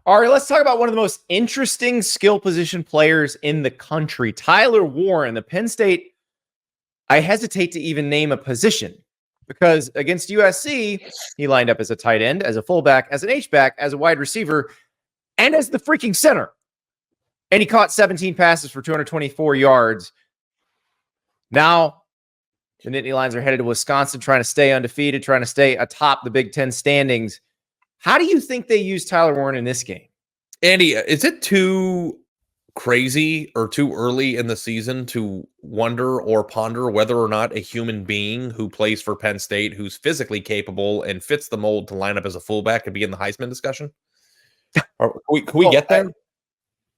All right, let's talk about one of the most interesting skill position players in the country, Tyler Warren, the Penn State. I hesitate to even name a position because against USC, he lined up as a tight end, as a fullback, as an H-back, as a wide receiver, and as the freaking center. And he caught 17 passes for 224 yards. Now, the Nittany Lions are headed to Wisconsin, trying to stay undefeated, trying to stay atop the Big Ten standings. How do you think they use Tyler Warren in this game? Andy, is it too crazy or too early in the season to wonder or ponder whether or not a human being who plays for Penn State, who's physically capable and fits the mold to line up as a fullback, could be in the Heisman discussion? Can we get there?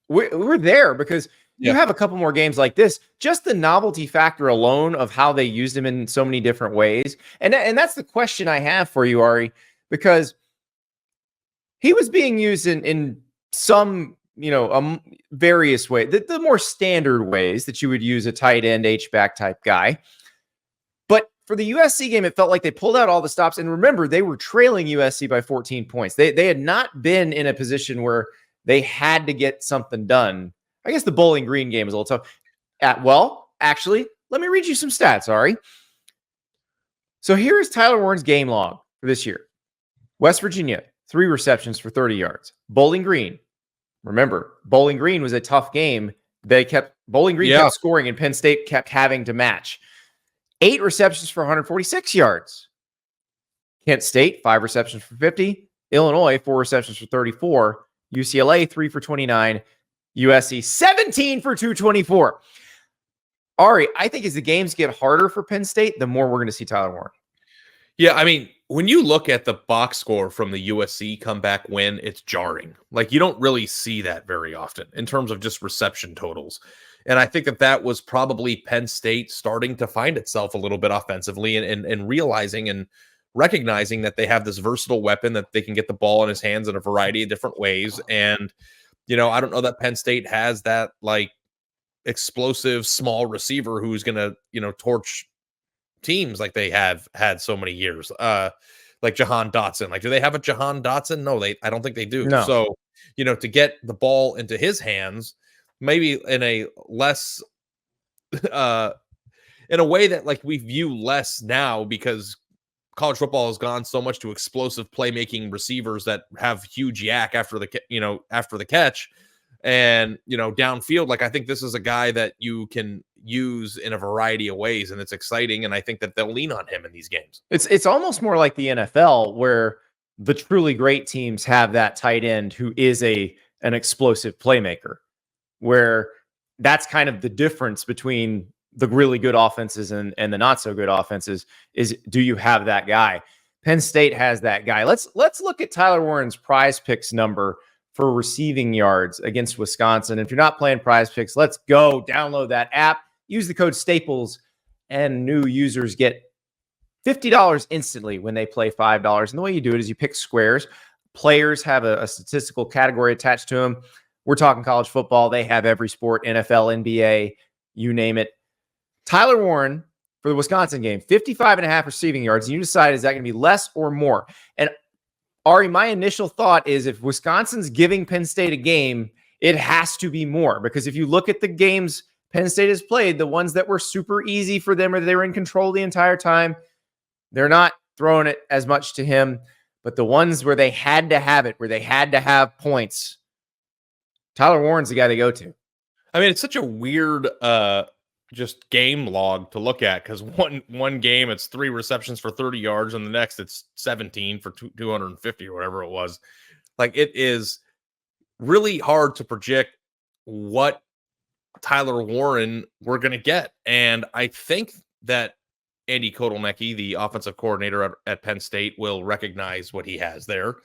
We're there because you have a couple more games like this. Just the novelty factor alone of how they used him in so many different ways. And that's the question I have for you, Ari, because he was being used in some, various ways, the more standard ways that you would use a tight end H-back type guy. But for the USC game, it felt like they pulled out all the stops. And remember, they were trailing USC by 14 points. They had not been in a position where they had to get something done. I guess the Bowling Green game is a little tough. Actually, let me read you some stats, Ari. So here is Tyler Warren's game log for this year. West Virginia, 3 receptions for 30 yards. Bowling Green. Remember, Bowling Green was a tough game. Bowling Green kept scoring and Penn State kept having to match. 8 receptions for 146 yards. Kent State, 5 receptions for 50. Illinois, 4 receptions for 34. UCLA, 3 for 29. USC, 17 for 224. Ari, I think as the games get harder for Penn State, the more we're going to see Tyler Warren. Yeah, I mean, when you look at the box score from the USC comeback win, it's jarring. Like, you don't really see that very often in terms of just reception totals. And I think that was probably Penn State starting to find itself a little bit offensively and realizing and recognizing that they have this versatile weapon that they can get the ball in his hands in a variety of different ways. And, I don't know that Penn State has that, like, explosive small receiver who's going to, torch teams like they have had so many years, like Jahan Dotson. Like, do they have a Jahan Dotson? No, I don't think they do. No. So, to get the ball into his hands, maybe in a less, in a way that, like, we view less now because college football has gone so much to explosive playmaking receivers that have huge yak after the catch. And, downfield, like, I think this is a guy that you can use in a variety of ways, and it's exciting. And I think that they'll lean on him in these games. It's almost more like the NFL, where the truly great teams have that tight end who is an explosive playmaker, where that's kind of the difference between the really good offenses and the not so good offenses is, do you have that guy? Penn State has that guy. Let's look at Tyler Warren's PrizePicks number for receiving yards against Wisconsin. If you're not playing PrizePicks, let's go download that app, use the code Staples, and new users get $50 instantly when they play $5. And the way you do it is you pick squares. Players have a statistical category attached to them. We're talking college football. They have every sport, NFL, NBA, you name it. Tyler Warren for the Wisconsin game, 55.5 receiving yards. And you decide, is that going to be less or more? And Ari, my initial thought is if Wisconsin's giving Penn State a game, it has to be more, because if you look at the games Penn State has played, the ones that were super easy for them or they were in control the entire time, they're not throwing it as much to him. But the ones where they had to have it, where they had to have points, Tyler Warren's the guy to go to. I mean, it's such a weird just game log to look at, because one game it's 3 receptions for 30 yards and the next it's 17 for 250 or whatever it was. Like, it is really hard to project what Tyler Warren we're going to get. And I think that Andy Kotelnicki, the offensive coordinator at Penn State, will recognize what he has there.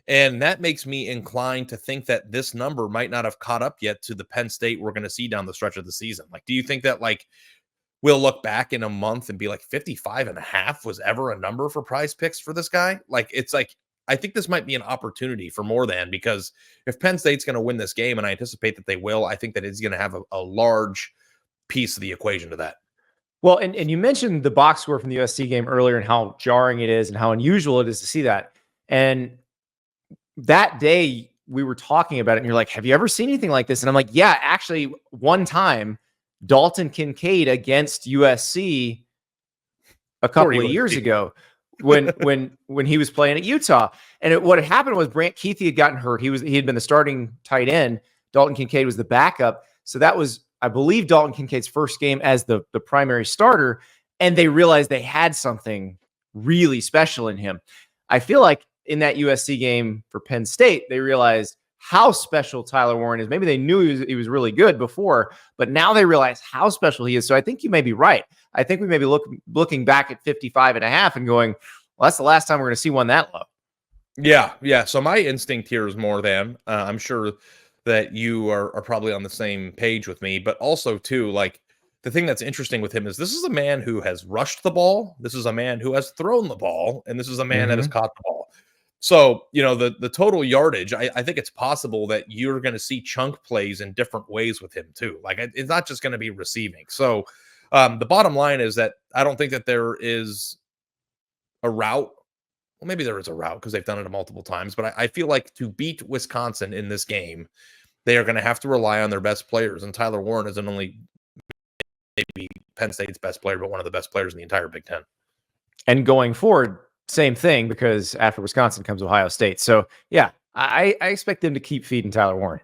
And that makes me inclined to think that this number might not have caught up yet to the Penn State we're going to see down the stretch of the season. Like, do you think that, like, we'll look back in a month and be like 55.5 was ever a number for PrizePicks for this guy? Like, it's like, I think this might be an opportunity for more than, because if Penn State's going to win this game, and I anticipate that they will, I think that it's going to have a large piece of the equation to that. Well, and you mentioned the box score from the USC game earlier and how jarring it is and how unusual it is to see that. And that day, we were talking about it, and you're like, have you ever seen anything like this? And I'm like, yeah, actually, one time, Dalton Kincaid against USC a couple of years ago when he was playing at Utah. And what had happened was Brant Keithy had gotten hurt. He had been the starting tight end. Dalton Kincaid was the backup. So that was, I believe, Dalton Kincaid's first game as the primary starter. And they realized they had something really special in him. I feel like in that USC game for Penn State, they realized how special Tyler Warren is. Maybe they knew he was really good before, but now they realize how special he is. So I think you may be right. I think we may be looking back at 55.5 and going, well, that's the last time we're going to see one that low. Yeah. So my instinct here is more than, I'm sure that you are probably on the same page with me, but also too, like, the thing that's interesting with him is this is a man who has rushed the ball. This is a man who has thrown the ball, and this is a man that has caught the ball. So, the total yardage, I think it's possible that you're going to see chunk plays in different ways with him too. Like, it's not just going to be receiving. So the bottom line is that I don't think that there is a route. Well, maybe there is a route because they've done it multiple times, but I feel like to beat Wisconsin in this game, they are going to have to rely on their best players. And Tyler Warren isn't only maybe Penn State's best player, but one of the best players in the entire Big Ten. And going forward, same thing, because after Wisconsin comes Ohio State. So, yeah, I expect them to keep feeding Tyler Warren.